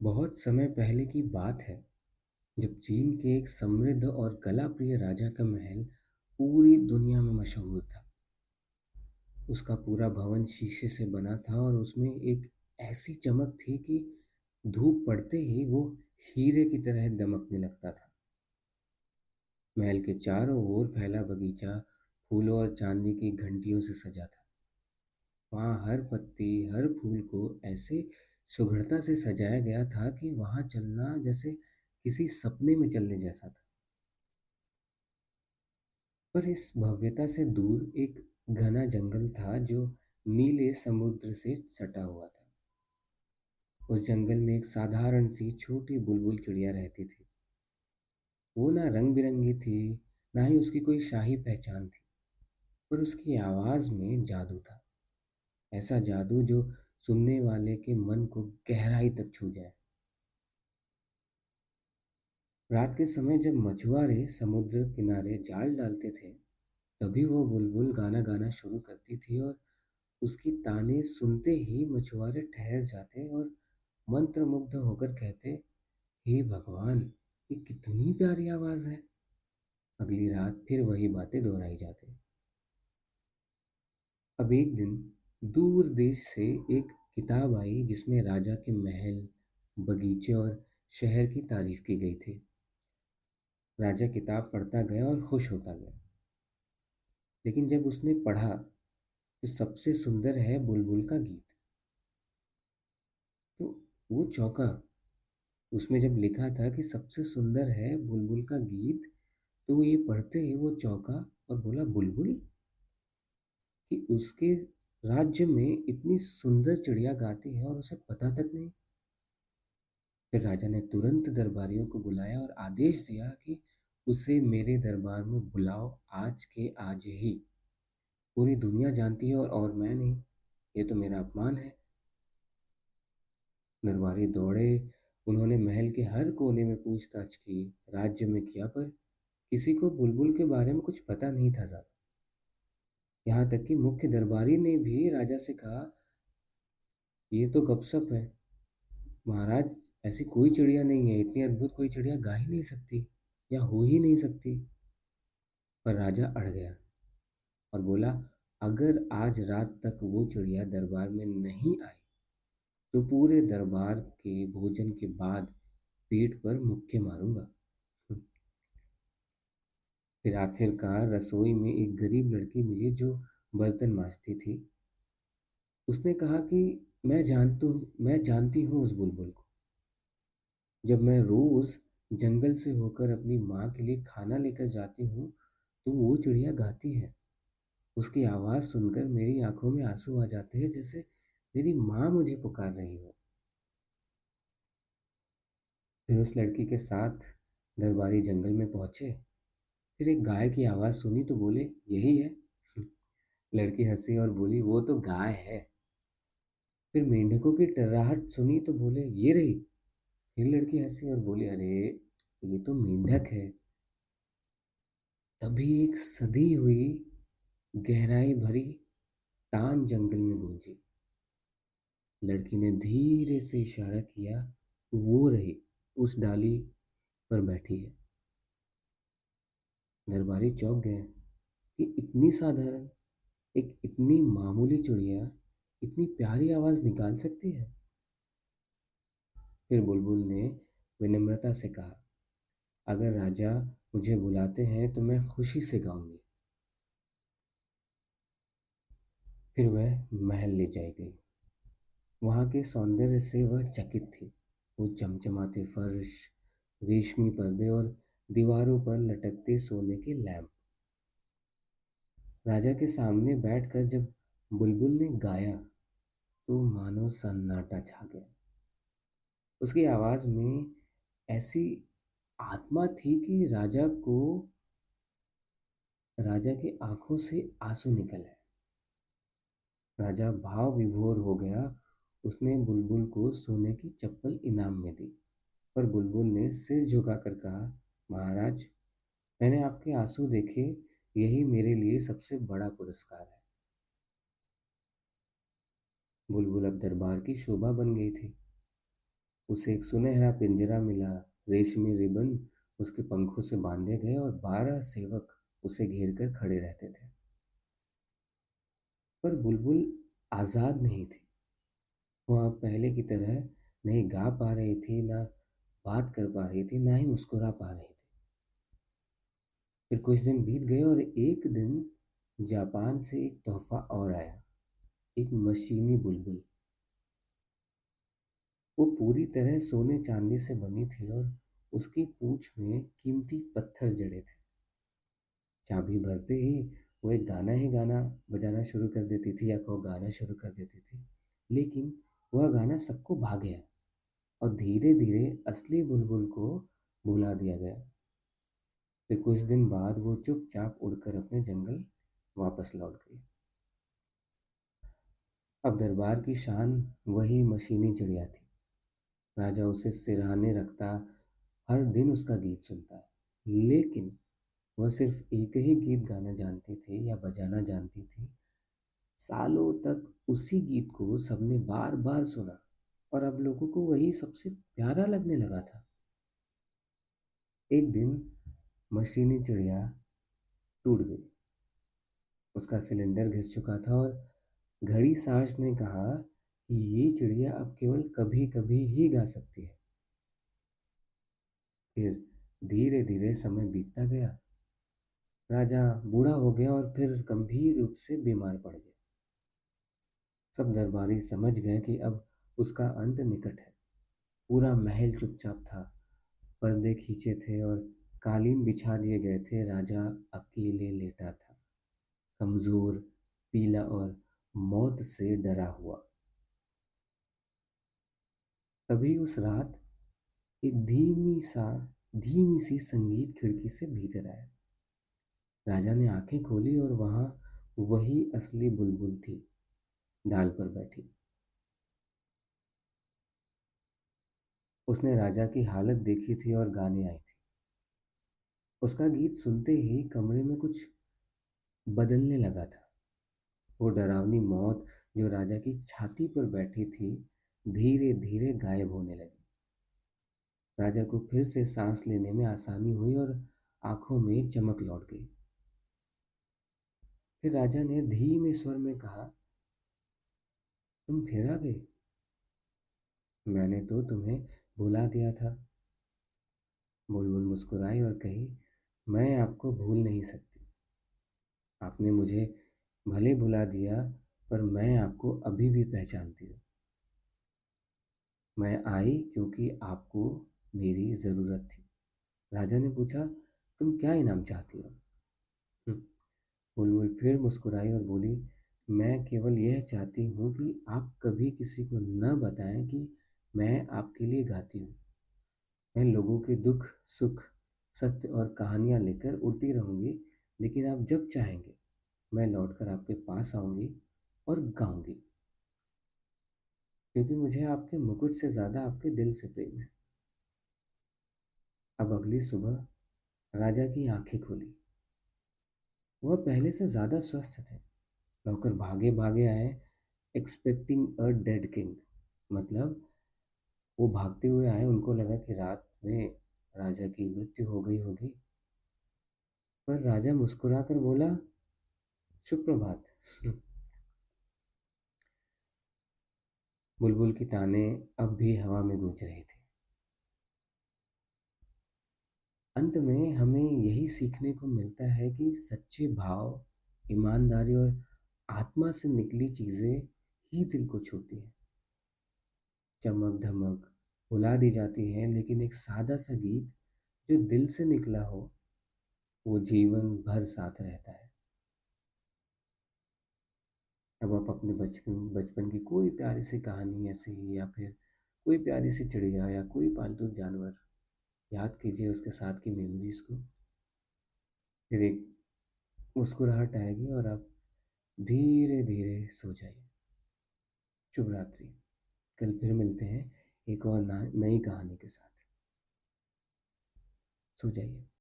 बहुत समय पहले की बात है जब चीन के एक समृद्ध और कला प्रिय राजा का महल पूरी दुनिया में मशहूर था। उसका पूरा भवन शीशे से बना था और उसमें एक ऐसी चमक थी कि धूप पड़ते ही वो हीरे की तरह दमकने लगता था। महल के चारों ओर फैला बगीचा फूलों और चांदी की घंटियों से सजा था। वहाँ हर पत्ती हर फूल को ऐसे सुघड़ता से सजाया गया था कि वहाँ चलना जैसे किसी सपने में चलने जैसा था। पर इस भव्यता से दूर एक घना जंगल था जो नीले समुद्र से सटा हुआ था। उस जंगल में एक साधारण सी छोटी बुलबुल चिड़िया रहती थी। वो ना रंग बिरंगी थी, ना ही उसकी कोई शाही पहचान थी, पर उसकी आवाज़ में जादू था। ऐसा जादू जो सुनने वाले के मन को गहराई तक छू जाए। रात के समय जब मछुआरे समुद्र किनारे जाल डालते थे, तभी वो बुलबुल गाना गाना शुरू करती थी और उसकी ताने सुनते ही मछुआरे ठहर जाते और मंत्रमुग्ध होकर कहते, हे भगवान, ये कितनी प्यारी आवाज है। अगली रात फिर वही बातें दोहराई जाती। अब एक दिन दूर देश से एक किताब आई जिसमें राजा के महल, बगीचे और शहर की तारीफ की गई थी। राजा किताब पढ़ता गया और खुश होता गया। लेकिन जब उसने पढ़ा तो सबसे सुंदर है बुलबुल का गीत, तो वो चौंका। उसमें जब लिखा था कि सबसे सुंदर है बुलबुल का गीत, तो ये पढ़ते ही वो चौंका और बोला, बुलबुल, कि उसके राज्य में इतनी सुंदर चिड़िया गाती है और उसे पता तक नहीं। फिर राजा ने तुरंत दरबारियों को बुलाया और आदेश दिया कि उसे मेरे दरबार में बुलाओ, आज के आज ही। पूरी दुनिया जानती है और मैं नहीं। ये तो मेरा अपमान है। दरबारी दौड़े। उन्होंने महल के हर कोने में पूछताछ की, राज्य में किया, पर किसी को बुलबुल के बारे में कुछ पता नहीं था ज़्यादा। यहाँ तक कि मुख्य दरबारी ने भी राजा से कहा, ये तो गपशप है महाराज, ऐसी कोई चिड़िया नहीं है, इतनी अद्भुत कोई चिड़िया गा ही नहीं सकती या हो ही नहीं सकती। पर राजा अड़ गया और बोला, अगर आज रात तक वो चिड़िया दरबार में नहीं आई तो पूरे दरबार के भोजन के बाद पेट पर मुक्के मारूंगा। फिर आखिरकार रसोई में एक गरीब लड़की मिली जो बर्तन मांजती थी। उसने कहा कि मैं जानती हूँ उस बुलबुल को। जब मैं रोज जंगल से होकर अपनी माँ के लिए खाना लेकर जाती हूँ तो वो चिड़िया गाती है। उसकी आवाज़ सुनकर मेरी आंखों में आंसू आ जाते हैं, जैसे मेरी माँ मुझे पुकार रही हो। फिर उस लड़की के साथ दरबारी जंगल में पहुंचे। फिर एक गाय की आवाज़ सुनी तो बोले, यही है। लड़की हंसी और बोली, वो तो गाय है। फिर मेंढकों की टर्राहट सुनी तो बोले, ये रही। फिर लड़की हंसी और बोली, अरे ये तो मेंढक है। तभी एक सधी हुई गहराई भरी तान जंगल में गूंजी। लड़की ने धीरे से इशारा किया, वो रही, उस डाली पर बैठी है। दरबारी चौंक गए कि इतनी साधारण, एक इतनी मामूली चिड़िया इतनी प्यारी आवाज़ निकाल सकती है। फिर बुलबुल ने विनम्रता से कहा, अगर राजा मुझे बुलाते हैं तो मैं खुशी से गाऊंगी। फिर वह महल ले जाई गई। वहाँ के सौंदर्य से वह चकित थी। वो चमचमाते फर्श, रेशमी पर्दे और दीवारों पर लटकते सोने के लैंप। राजा के सामने बैठकर जब बुलबुल ने गाया तो मानो सन्नाटा छा गया। उसकी आवाज में ऐसी आत्मा थी कि राजा की आंखों से आंसू निकल आए। राजा भाव विभोर हो गया। उसने बुलबुल को सोने की चप्पल इनाम में दी। पर बुलबुल ने सिर झुकाकर कहा, महाराज, मैंने आपके आंसू देखे, यही मेरे लिए सबसे बड़ा पुरस्कार है। बुलबुल अब दरबार की शोभा बन गई थी। उसे एक सुनहरा पिंजरा मिला, रेशमी रिबन उसके पंखों से बांधे गए और 12 सेवक उसे घेर कर खड़े रहते थे। पर बुलबुल आज़ाद नहीं थी। वह अब पहले की तरह नहीं गा पा रही थी, ना बात कर पा रही थी, ना ही मुस्कुरा पा रही थी। फिर कुछ दिन बीत गए और एक दिन जापान से एक तोहफा और आया, एक मशीनी बुलबुल। वो पूरी तरह सोने चांदी से बनी थी और उसकी पूंछ में कीमती पत्थर जड़े थे। चाबी भरते ही वो एक गाना ही गाना बजाना शुरू कर देती थी या को गाना शुरू कर देती थी। लेकिन वह गाना सबको भा गया और धीरे धीरे असली बुलबुल को भुला दिया गया। फिर कुछ दिन बाद वो चुपचाप उड़कर अपने जंगल वापस लौट गई। अब दरबार की शान वही मशीनी चिड़िया थी। राजा उसे सिरहाने रखता, हर दिन उसका गीत सुनता। लेकिन वह सिर्फ एक ही गीत गाना जानती थी या बजाना जानती थी। सालों तक उसी गीत को सबने बार बार सुना और अब लोगों को वही सबसे प्यारा लगने लगा था। एक दिन मशीनी चिड़िया टूट गई। उसका सिलेंडर घिस चुका था और घड़ी साज ने कहा कि ये चिड़िया अब केवल कभी कभी ही गा सकती है। फिर धीरे धीरे समय बीतता गया। राजा बूढ़ा हो गया और फिर गंभीर रूप से बीमार पड़ गया। सब दरबारी समझ गए कि अब उसका अंत निकट है। पूरा महल चुपचाप था, पर्दे खींचे थे और कालीन बिछा दिए गए थे। राजा अकेले लेटा था, कमजोर, पीला और मौत से डरा हुआ। तभी उस रात एक धीमी सी संगीत खिड़की से भीतर आया। राजा ने आंखें खोली और वहां वही असली बुलबुल थी, डाल पर बैठी। उसने राजा की हालत देखी थी और गाने आई थी। उसका गीत सुनते ही कमरे में कुछ बदलने लगा था। वो डरावनी मौत जो राजा की छाती पर बैठी थी, धीरे धीरे गायब होने लगी। राजा को फिर से सांस लेने में आसानी हुई और आंखों में चमक लौट गई। फिर राजा ने धीमे स्वर में कहा, तुम फिर आ गए। मैंने तो तुम्हें भुला दिया था। बुलबुल मुस्कुराई और कही, मैं आपको भूल नहीं सकती। आपने मुझे भले भुला दिया, पर मैं आपको अभी भी पहचानती हूँ। मैं आई क्योंकि आपको मेरी ज़रूरत थी। राजा ने पूछा, तुम क्या इनाम चाहती हो? हम्म, बुलबुल फिर मुस्कुराई और बोली, मैं केवल यह चाहती हूँ कि आप कभी किसी को न बताएं कि मैं आपके लिए गाती हूँ। मैं लोगों के दुख सुख, सत्य और कहानियाँ लेकर उड़ती रहूँगी, लेकिन आप जब चाहेंगे मैं लौटकर आपके पास आऊँगी और गाऊँगी, क्योंकि मुझे आपके मुकुट से ज़्यादा आपके दिल से प्रेम है। अब अगली सुबह राजा की आंखें खुली। वह पहले से ज़्यादा स्वस्थ थे। नौकर भागे भागे आए, एक्सपेक्टिंग अ डेड किंग। मतलब वो भागते हुए आए, उनको लगा कि रात में राजा की मृत्यु हो गई होगी। पर राजा मुस्कुराकर बोला, सुप्रभात। बुलबुल की ताने अब भी हवा में गूंज रही थी। अंत में हमें यही सीखने को मिलता है कि सच्चे भाव, ईमानदारी और आत्मा से निकली चीज़ें ही दिल को छूती हैं। चमक धमक भुला दी जाती है, लेकिन एक सादा सा गीत जो दिल से निकला हो, वो जीवन भर साथ रहता है। अब आप अपने बचपन बचपन की कोई प्यारी सी कहानी ऐसी, या फिर कोई प्यारी सी चिड़िया या कोई पालतू जानवर याद कीजिए, उसके साथ की मेमोरीज को। फिर एक मुस्कुराहट आएगी और आप धीरे धीरे सो जाइए। शुभ रात्रि। कल फिर मिलते हैं एक और नई कहानी के साथ। सो जाइए।